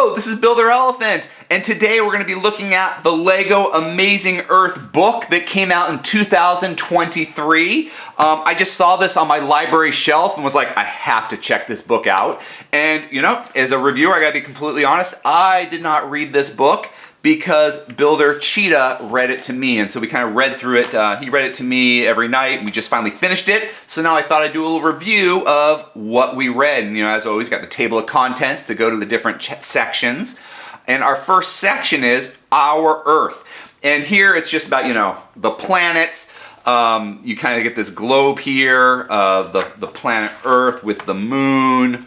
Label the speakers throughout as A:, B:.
A: Hello, this is Builder Elephant, and today we're going to be looking at the Lego Amazing Earth book that came out in 2023. I just saw this on my library shelf and was like, I have to check this book out. And you know, as a reviewer, I gotta be completely honest, I did not read this book because Builder Cheetah read it to me, and so we kind of read through it. He read it to me every night, and we just finally finished it. So now I thought I'd do a little review of what we read. And you know, as always, got the table of contents to go to the different sections. And our first section is Our Earth. And here it's just about, you know, the planets. You kind of get this globe here of the planet Earth with the moon.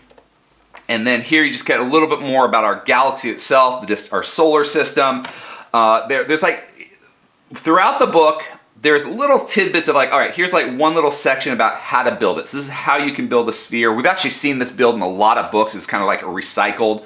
A: And then here you just get a little bit more about our galaxy itself, just our solar system. There's like, throughout the book, there's little tidbits of like, all right, here's like one little section about how to build it. So this is how you can build a sphere. We've actually seen this build in a lot of books. It's kind of like a recycled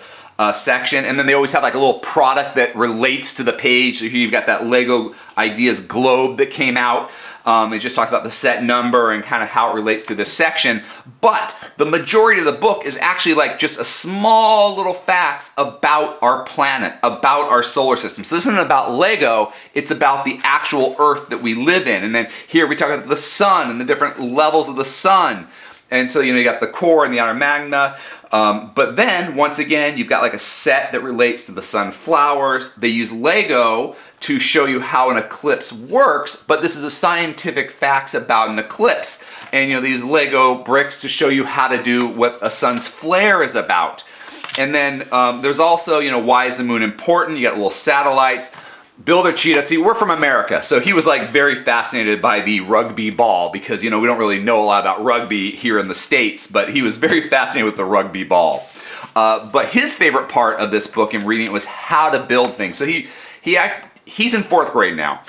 A: section. And then they always have like a little product that relates to the page. So here you've got that Lego Ideas globe that came out. It just talks about the set number and kind of how it relates to this section. But the majority of the book is actually like just a small little facts about our planet, about our solar system. So this isn't about Lego, it's about the actual Earth that we live in. And then here we talk about the sun and the different levels of the sun. And so, you know, you got the core and the outer magma. But then, once again, you've got like a set that relates to the sunflowers. They use Lego to show you how an eclipse works, but this is a scientific facts about an eclipse. And you know, they use Lego bricks to show you how to do what a sun's flare is about. And then there's also, you know, why is the moon important? You got little satellites. Builder Cheetah, see, we're from America, so he was like very fascinated by the rugby ball because, you know, we don't really know a lot about rugby here in the States, but he was very fascinated with the rugby ball. But his favorite part of this book and reading it was how to build things. So he's in 4th grade now.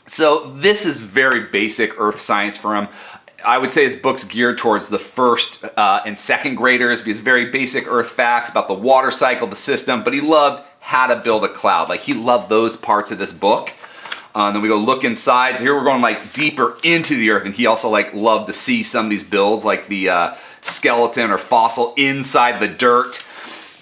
A: So this is very basic earth science for him. I would say his book's geared towards the 1st and 2nd graders because very basic earth facts about the water cycle, the system, but he loved how to build a cloud. Like, he loved those parts of this book. Then we go look inside. So here we're going like deeper into the earth, and he also like loved to see some of these builds, like the skeleton or fossil inside the dirt.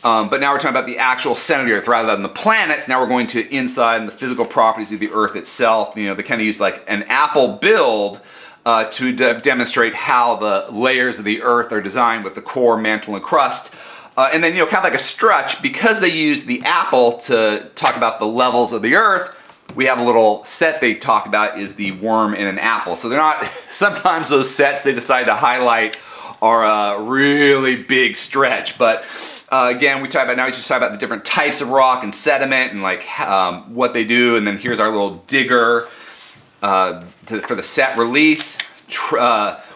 A: But now we're talking about the actual center of the earth rather than the planets. Now we're going to inside and the physical properties of the earth itself. You know, they kind of use like an apple build to demonstrate how the layers of the earth are designed with the core, mantle, and crust. And then, you know, kind of like a stretch, because they use the apple to talk about the levels of the earth, we have a little set they talk about is the worm in an apple. So they're not, sometimes those sets they decide to highlight are a really big stretch. But again, we just talk about the different types of rock and sediment and like what they do. And then here's our little digger for the set release.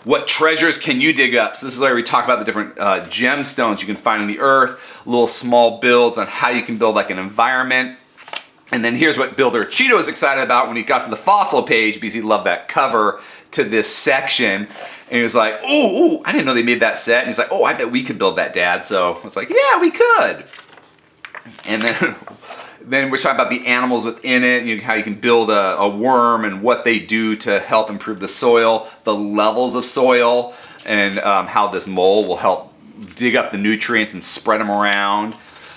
A: What treasures can you dig up? So this is where we talk about the different gemstones you can find in the earth, little small builds on how you can build like an environment. And then here's what Builder Cheetah was excited about when he got to the fossil page, because he loved that cover to this section. And he was like, ooh, I didn't know they made that set. And he's like, oh, I bet we could build that, Dad. So I was like, yeah, we could. And then we're talking about the animals within it, you know, how you can build a worm and what they do to help improve the soil, the levels of soil, and how this mole will help dig up the nutrients and spread them around.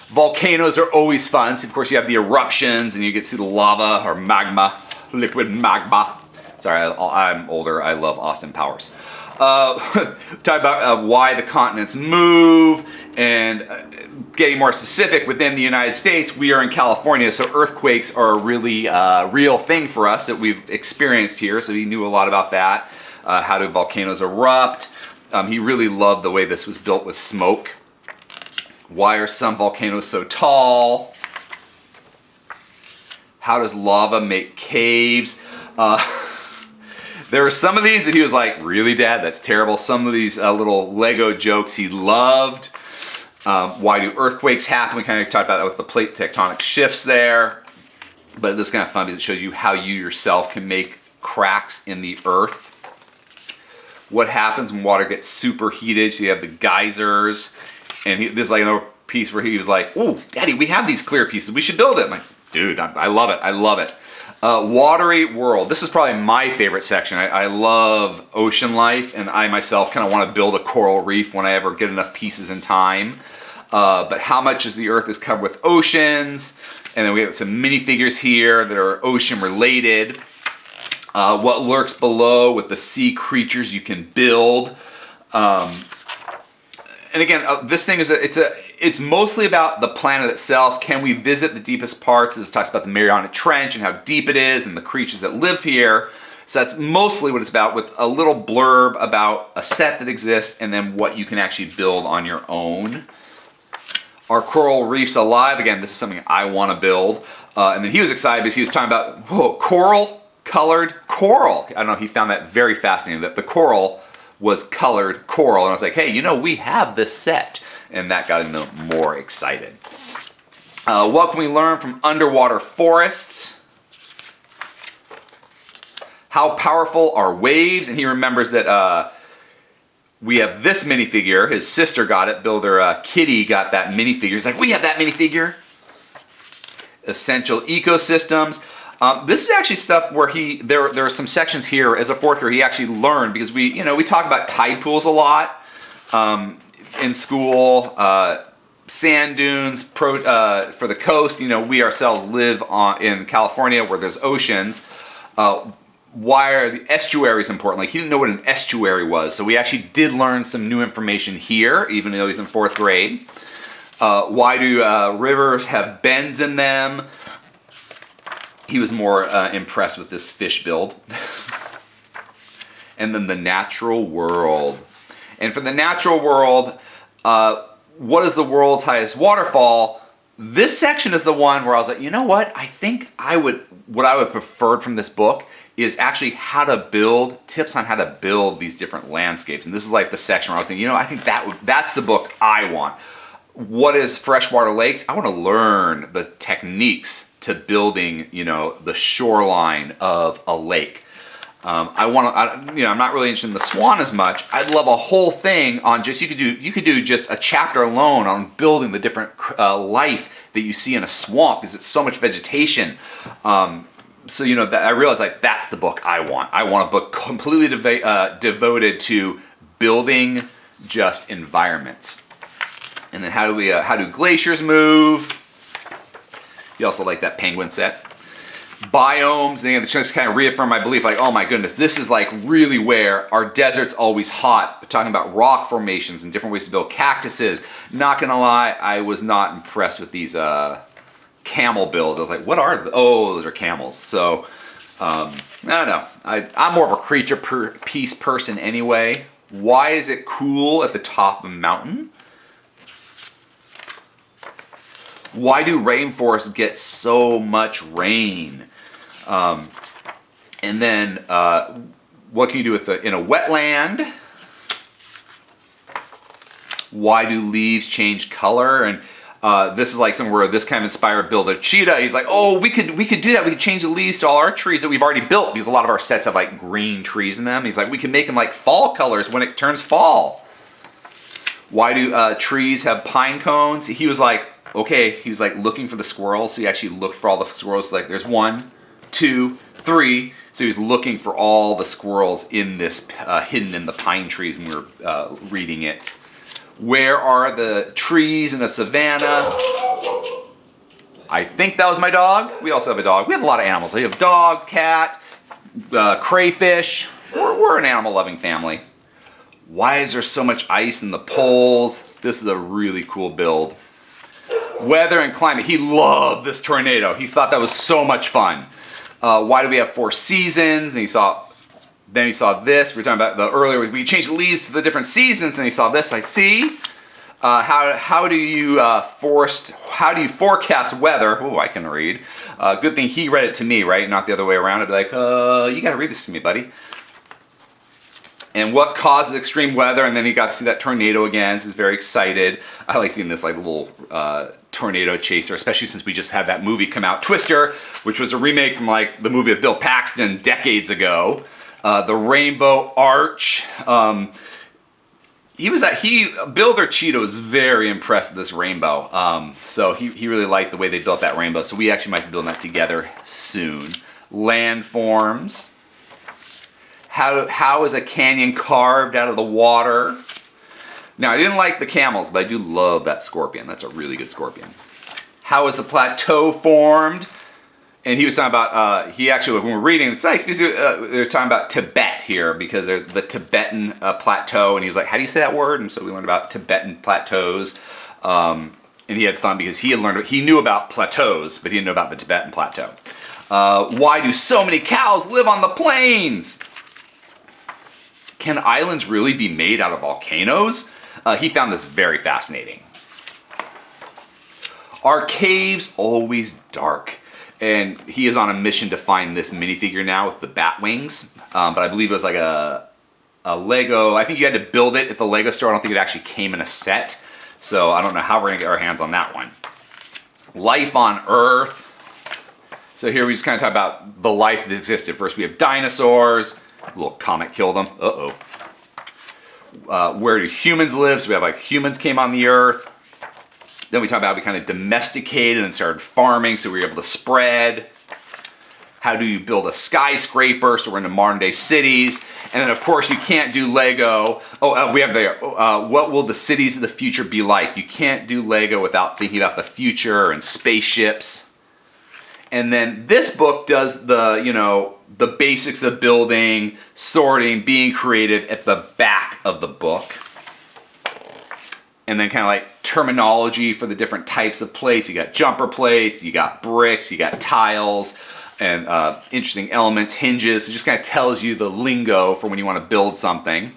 A: Volcanoes are always fun. So of course you have the eruptions and you get to see the lava or magma, liquid magma. Sorry, I'm older. I love Austin Powers. Talk about why the continents move, and getting more specific, within the United States, we are in California, so earthquakes are a really real thing for us that we've experienced here, so he knew a lot about that. How do volcanoes erupt? He really loved the way this was built with smoke. Why are some volcanoes so tall? How does lava make caves? There were some of these that he was like, really, Dad? That's terrible. Some of these little Lego jokes he loved. Why do earthquakes happen? We kind of talked about that with the plate tectonic shifts there. But this is kind of fun because it shows you how you yourself can make cracks in the earth. What happens when water gets superheated? So you have the geysers. And there's like another piece where he was like, "Ooh, Daddy, we have these clear pieces. We should build it." I'm like, dude, I love it. I love it. Watery world. This is probably my favorite section. I love ocean life, and I myself kind of want to build a coral reef when I ever get enough pieces in time. but how much is the Earth is covered with oceans. And then we have some minifigures here that are ocean related. What lurks below with the sea creatures you can build. And again, this thing is it's mostly about the planet itself. Can we visit the deepest parts? This talks about the Mariana Trench and how deep it is and the creatures that live here. So that's mostly what it's about, with a little blurb about a set that exists and then what you can actually build on your own. Are coral reefs alive? Again, this is something I want to build. And then he was excited because he was talking about colored coral. I don't know, he found that very fascinating, that the coral was colored coral. And I was like, hey, you know, we have this set. And that got him more excited. What can we learn from underwater forests? How powerful are waves? And he remembers that we have this minifigure. His sister got it. Builder Kitty got that minifigure. He's like, we have that minifigure. Essential ecosystems. This is actually stuff where there are some sections here as a fourth grader he actually learned, because we talk about tide pools a lot in school, sand dunes for the coast. We ourselves live in California where there's oceans. Why are the estuaries important? Like, he didn't know what an estuary was, so we actually did learn some new information here, even though he's in fourth grade. Why do rivers have bends in them? He was more impressed with this fish build. And then the natural world. And for the natural world, what is the world's highest waterfall? This section is the one where I was like, you know what? I think what I would prefer from this book is actually tips on how to build these different landscapes. And this is like the section where I was thinking, I think that's the book I want. What is freshwater lakes? I want to learn the techniques to building, the shoreline of a lake. I'm not really interested in the Swan as much. I'd love a whole thing on you could do just a chapter alone on building the different life that you see in a swamp, because it's so much vegetation. So that I realized, like, that's the book I want. I want a book completely devoted to building just environments. And then how do glaciers move? You also like that penguin set. Biomes, and it's just kind of reaffirm my belief, like, oh my goodness, this is like really where our desert's always hot. They're talking about rock formations and different ways to build cactuses. Not gonna lie, I was not impressed with these camel builds. I was like, what are those are camels. So I don't know, I'm more of a creature piece person anyway. Why is it cool at the top of a mountain? Why do rainforests get so much rain? And then what can you do in a wetland? Why do leaves change color? And this is like somewhere where this kind of inspired Builder Cheetah. He's like, oh, we could do that. We could change the leaves to all our trees that we've already built, because a lot of our sets have like green trees in them. He's like, we can make them like fall colors when it turns fall. Why do trees have pine cones? He was like, okay, he was like looking for the squirrels. So he actually looked for all the squirrels. Like, there's 1, 2, 3. So he was looking for all the squirrels in this, hidden in the pine trees when we were reading it. Where are the trees in a savanna? I think that was my dog. We also have a dog. We have a lot of animals. We have dog, cat, crayfish. We're an animal-loving family. Why is there so much ice in the poles? This is a really cool build. Weather and climate. He loved this tornado. He thought that was so much fun. Why do we have 4 seasons? And he saw this. We were talking about we changed the leaves to the different seasons, and he saw this. Like, see, how do you forecast weather? Oh, I can read. Good thing he read it to me, right? Not the other way around. I'd be like, you got to read this to me, buddy. And what causes extreme weather? And then he got to see that tornado again, so he's very excited. I like seeing this like little tornado chaser, especially since we just had that movie come out, Twister, which was a remake from like the movie with Bill Paxton decades ago. The Rainbow Arch. Builder Cheetah was very impressed with this rainbow. So he really liked the way they built that rainbow. So we actually might be building that together soon. Landforms. How is a canyon carved out of the water? Now, I didn't like the camels, but I do love that scorpion. That's a really good scorpion. How is the plateau formed? And he was talking about, he actually, when we're reading, it's nice because they're talking about Tibet here because they're the Tibetan plateau. And he was like, how do you say that word? And so we learned about Tibetan plateaus. And he had fun because he knew about plateaus, but he didn't know about the Tibetan plateau. Why do so many cows live on the plains? Can islands really be made out of volcanoes? He found this very fascinating. Are caves always dark? And he is on a mission to find this minifigure now with the bat wings. But I believe it was like a Lego. I think you had to build it at the Lego store. I don't think it actually came in a set. So I don't know how we're going to get our hands on that one. Life on Earth. So here we just kind of talk about the life that existed. First we have dinosaurs. A little comet killed them. Uh-oh. Where do humans live? So we have like humans came on the Earth. Then we talk about how we kind of domesticated and started farming, so we were able to spread. How do you build a skyscraper? So we're into modern day cities. And then of course you can't do Lego. We have there, what will the cities of the future be like? You can't do Lego without thinking about the future and spaceships. And then this book does the basics of building, sorting, being creative at the back of the book. And then kind of like terminology for the different types of plates. You got jumper plates, you got bricks, you got tiles, and interesting elements, hinges. It just kind of tells you the lingo for when you want to build something.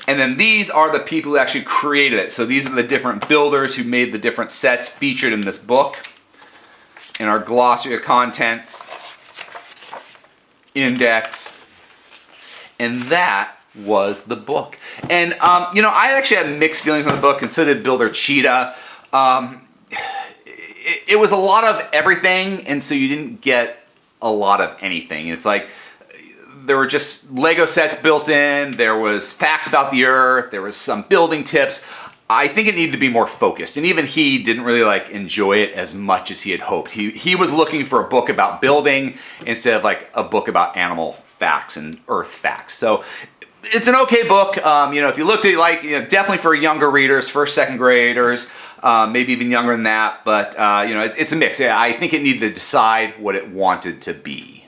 A: And then these are the people who actually created it. So these are the different builders who made the different sets featured in this book. In our glossary of contents, index, and that was the book. And I actually had mixed feelings on the book, and so did Builder Cheetah. It was a lot of everything, and so you didn't get a lot of anything. It's like there were just Lego sets built in, there was facts about the Earth, there was some building tips. I think it needed to be more focused, and even he didn't really enjoy it as much as he had hoped. He was looking for a book about building instead of like a book about animal facts and Earth facts. So it's an okay book. If you looked at it definitely for younger readers, first, second graders, maybe even younger than that. But it's a mix. Yeah, I think it needed to decide what it wanted to be.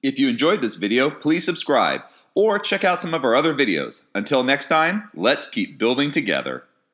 B: If you enjoyed this video, please subscribe or check out some of our other videos. Until next time, let's keep building together.